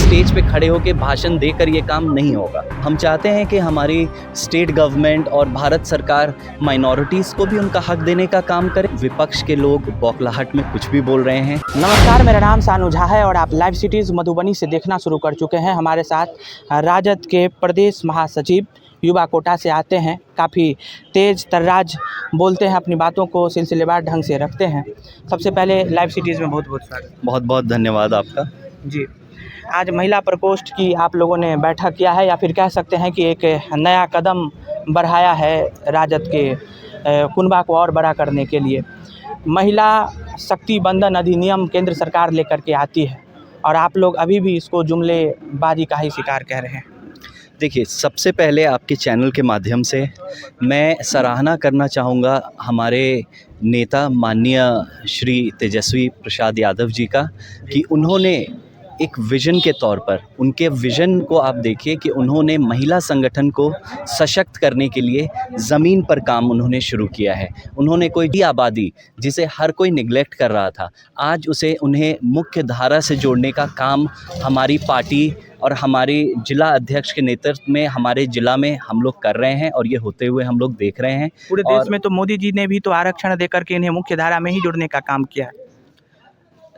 Stage पे खड़े होकर भाषण देकर ये काम नहीं होगा। हम चाहते हैं कि हमारी स्टेट गवर्नमेंट और भारत सरकार माइनॉरिटीज़ को भी उनका हक देने का काम करे। विपक्ष के लोग बौखलाहट में कुछ भी बोल रहे हैं। नमस्कार, मेरा नाम सानू झा है और आप लाइव सिटीज़ मधुबनी से देखना शुरू कर चुके हैं। हमारे साथ राजद के प्रदेश महासचिव युवा कोटा से आते हैं, काफ़ी तेज़ तर्राज बोलते हैं, अपनी बातों को सिलसिलेवार ढंग से रखते हैं। सबसे पहले लाइव सिटीज़ में बहुत बहुत स्वागत। बहुत बहुत धन्यवाद आपका। जी, आज महिला प्रकोष्ठ की आप लोगों ने बैठक किया है, या फिर कह सकते हैं कि एक नया कदम बढ़ाया है राजद के कुनबा को और बड़ा करने के लिए। महिला शक्ति बंधन अधिनियम केंद्र सरकार लेकर के आती है और आप लोग अभी भी इसको जुमलेबाजी का ही शिकार कह रहे हैं। देखिए, सबसे पहले आपके चैनल के माध्यम से मैं सराहना करना चाहूँगा हमारे नेता माननीय श्री तेजस्वी प्रसाद यादव जी का, कि उन्होंने एक विज़न के तौर पर, उनके विज़न को आप देखिए कि उन्होंने महिला संगठन को सशक्त करने के लिए ज़मीन पर काम उन्होंने शुरू किया है। उन्होंने कोई भी आबादी जिसे हर कोई निगलेक्ट कर रहा था, आज उसे उन्हें मुख्य धारा से जोड़ने का काम हमारी पार्टी और हमारे जिला अध्यक्ष के नेतृत्व में हमारे ज़िला में हम लोग कर रहे हैं और ये होते हुए हम लोग देख रहे हैं। पूरे देश में तो मोदी जी ने भी तो आरक्षण देकर के इन्हें मुख्य धारा में ही जुड़ने का काम किया है।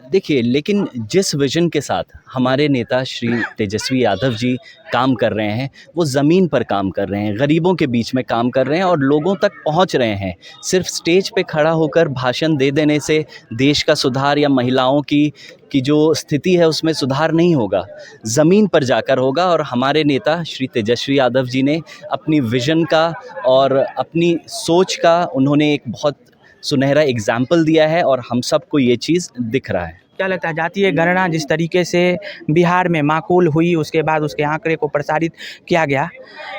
देखिए, लेकिन जिस विज़न के साथ हमारे नेता श्री तेजस्वी यादव जी काम कर रहे हैं, वो ज़मीन पर काम कर रहे हैं, गरीबों के बीच में काम कर रहे हैं और लोगों तक पहुंच रहे हैं। सिर्फ स्टेज पे खड़ा होकर भाषण दे देने से देश का सुधार या महिलाओं की जो स्थिति है उसमें सुधार नहीं होगा, ज़मीन पर जाकर होगा। और हमारे नेता श्री तेजस्वी यादव जी ने अपनी विज़न का और अपनी सोच का उन्होंने एक बहुत सुनहरा एग्जाम्पल दिया है और हम सबको ये चीज़ दिख रहा है। क्या लगता है, जातीय गणना जिस तरीके से बिहार में माकूल हुई, उसके बाद उसके आंकड़े को प्रसारित किया गया,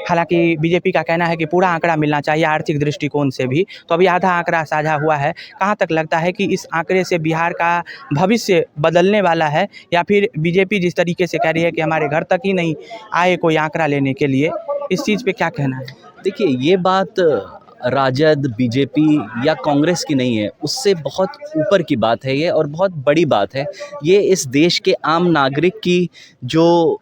हालांकि बीजेपी का कहना है कि पूरा आंकड़ा मिलना चाहिए आर्थिक दृष्टिकोण से भी, तो अभी आधा आंकड़ा साझा हुआ है। कहां तक लगता है कि इस आंकड़े से बिहार का भविष्य बदलने वाला है, या फिर बीजेपी जिस तरीके से कह रही है कि हमारे घर तक ही नहीं आए कोई आंकड़ा लेने के लिए, इस चीज़ पर क्या कहना है? देखिए, ये बात राजद, बीजेपी या कांग्रेस की नहीं है, उससे बहुत ऊपर की बात है ये, और बहुत बड़ी बात है ये। इस देश के आम नागरिक की जो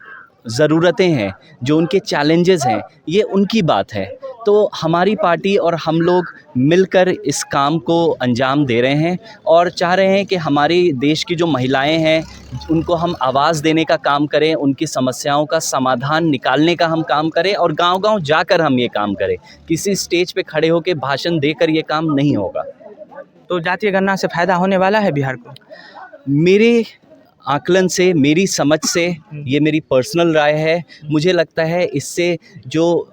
ज़रूरतें हैं, जो उनके चैलेंजेस हैं, ये उनकी बात है। तो हमारी पार्टी और हम लोग मिलकर इस काम को अंजाम दे रहे हैं और चाह रहे हैं कि हमारी देश की जो महिलाएं हैं उनको हम आवाज़ देने का काम करें, उनकी समस्याओं का समाधान निकालने का हम काम करें और गांव-गांव जाकर हम ये काम करें। किसी स्टेज पे खड़े होकर भाषण देकर ये काम नहीं होगा। तो जातीय गणना से फ़ायदा होने वाला है बिहार को? मेरे आकलन से, मेरी समझ से, ये मेरी पर्सनल राय है, मुझे लगता है इससे जो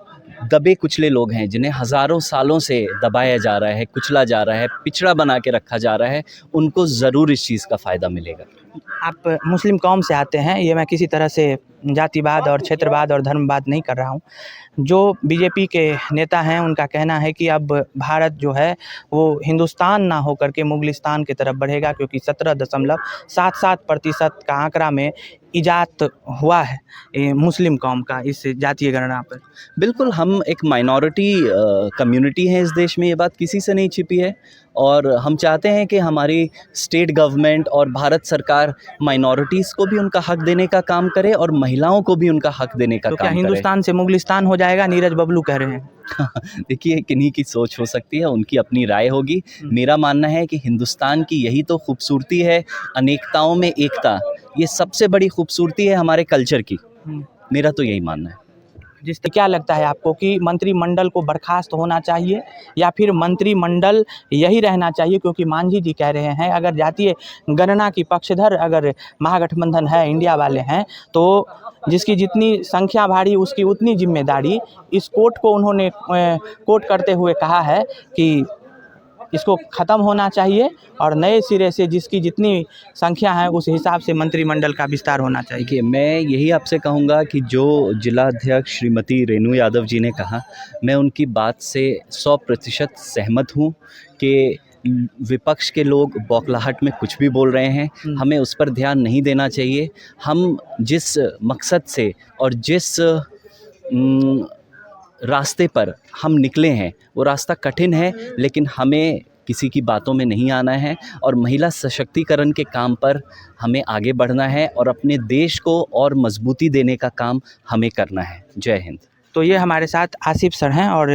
दबे कुचले लोग हैं, जिन्हें हज़ारों सालों से दबाया जा रहा है, कुचला जा रहा है, पिछड़ा बना के रखा जा रहा है, उनको ज़रूर इस चीज़ का फ़ायदा मिलेगा। आप मुस्लिम कौम से आते हैं, ये मैं किसी तरह से जातिवाद और क्षेत्रवाद और धर्मवाद नहीं कर रहा हूँ। जो बीजेपी के नेता हैं उनका कहना है कि अब भारत जो है वो हिंदुस्तान ना होकर के मुगलिस्तान की तरफ बढ़ेगा, क्योंकि 17.77% का आंकड़ा में इजात हुआ है मुस्लिम कौम का इस जातीय गणना पर। बिल्कुल, हम एक माइनॉरिटी कम्युनिटी है इस देश में, ये बात किसी से नहीं छिपी है और हम चाहते हैं कि हमारी स्टेट गवर्नमेंट और भारत सरकार माइनॉरिटीज़ को भी उनका हक देने का काम करे और महिलाओं को भी उनका हक देने का तो काम क्या करे। हिंदुस्तान से मुगलिस्तान हो जाएगा, नीरज बबलू कह रहे हैं? देखिए, किन्हीं की सोच हो सकती है, उनकी अपनी राय होगी। मेरा मानना है कि हिंदुस्तान की यही तो खूबसूरती है, अनेकताओं में एकता, ये सबसे बड़ी खूबसूरती है हमारे कल्चर की। मेरा तो यही मानना है। क्या लगता है आपको कि मंत्रिमंडल को बर्खास्त होना चाहिए या फिर मंत्रिमंडल यही रहना चाहिए? क्योंकि मांझी जी कह रहे हैं अगर जातीय गणना की पक्षधर अगर महागठबंधन है, इंडिया वाले हैं, तो जिसकी जितनी संख्या भारी उसकी उतनी जिम्मेदारी। इस कोर्ट को उन्होंने कोट करते हुए कहा है कि इसको ख़त्म होना चाहिए और नए सिरे से जिसकी जितनी संख्या है उस हिसाब से मंत्रिमंडल का विस्तार होना चाहिए। देखिए, मैं यही आपसे कहूँगा कि जो जिला अध्यक्ष श्रीमती रेणु यादव जी ने कहा, मैं उनकी बात से 100% सहमत हूँ कि विपक्ष के लोग बौखलाहट में कुछ भी बोल रहे हैं, हमें उस पर ध्यान नहीं देना चाहिए। हम जिस मकसद से और जिस रास्ते पर हम निकले हैं वो रास्ता कठिन है, लेकिन हमें किसी की बातों में नहीं आना है और महिला सशक्तिकरण के काम पर हमें आगे बढ़ना है और अपने देश को और मजबूती देने का काम हमें करना है। जय हिंद। तो ये हमारे साथ आसिफ सर हैं और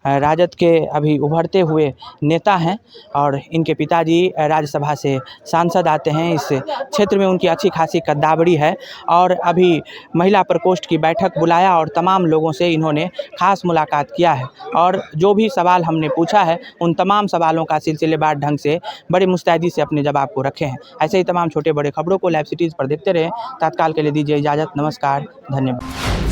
राजद के अभी उभरते हुए नेता हैं और इनके पिताजी राज्यसभा से सांसद आते हैं। इस क्षेत्र में उनकी अच्छी खासी कद्दावरी है और अभी महिला प्रकोष्ठ की बैठक बुलाया और तमाम लोगों से इन्होंने खास मुलाकात किया है और जो भी सवाल हमने पूछा है उन तमाम सवालों का सिलसिलेवार ढंग से बड़े मुस्तैदी से अपने जवाब को रखे हैं। ऐसे ही तमाम छोटे बड़े खबरों को लाइव सिटीज़ पर देखते रहें। तत्काल के लिए दीजिए इजाज़त। नमस्कार, धन्यवाद।